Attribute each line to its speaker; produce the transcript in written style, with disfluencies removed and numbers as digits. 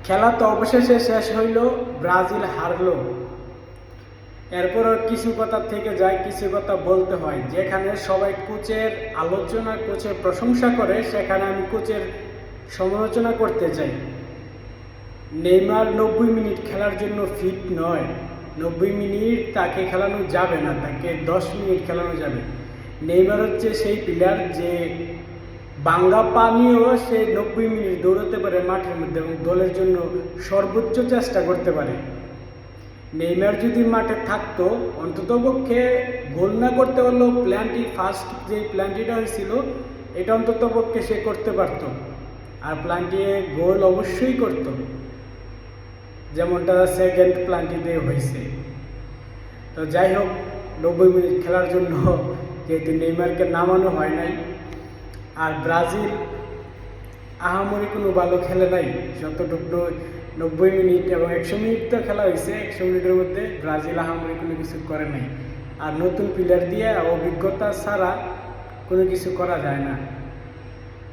Speaker 1: খেলা তো অবশেষে শেষ হইল, ব্রাজিল হারলো। এরপরও কিছু কথা থেকে যায়, কিছু কথা বলতে হয়। যেখানে সবাই কোচের আলোচনা, কোচের প্রশংসা করে, সেখানে আমি কোচের সমালোচনা করতে চাই। নেইমার 90 মিনিট খেলার জন্য ফিট নয়। 90 মিনিট তাকে খেলানো যাবে না, তাকে 10 মিনিট খেলানো যাবে। নেইমার হচ্ছে সেই প্লেয়ার যে বাঙ্গা পানিও সে 90 মিনিট দৌড়াতে পারে মাঠের মধ্যে এবং দলের জন্য সর্বোচ্চ চেষ্টা করতে পারে। নেইমার যদি মাঠে থাকতো, অন্ততপক্ষে গোল না করতে পারলেও প্ল্যানটি ফার্স্ট যে প্ল্যানটিটা হয়েছিল এটা অন্ততপক্ষে সে করতে পারত, আর প্ল্যানটি গোল অবশ্যই করত, যেমনটা সেকেন্ড প্ল্যানটিতে হয়েছে। তো যাই হোক, 90 মিনিট খেলার জন্য যেহেতু নেইমারকে নামানো হয় নাই, আর ব্রাজিল আহামরি কোনো ভালো খেলে নাই। যতটুকু 90 মিনিট এবং 100 মিনিট তো খেলা হয়েছে, 100 মিনিটের মধ্যে ব্রাজিল আহামরি কোনো কিছু করে নাই। আর নতুন প্লেয়ার দিয়ে অভিজ্ঞতা ছাড়া কোনো কিছু করা যায় না।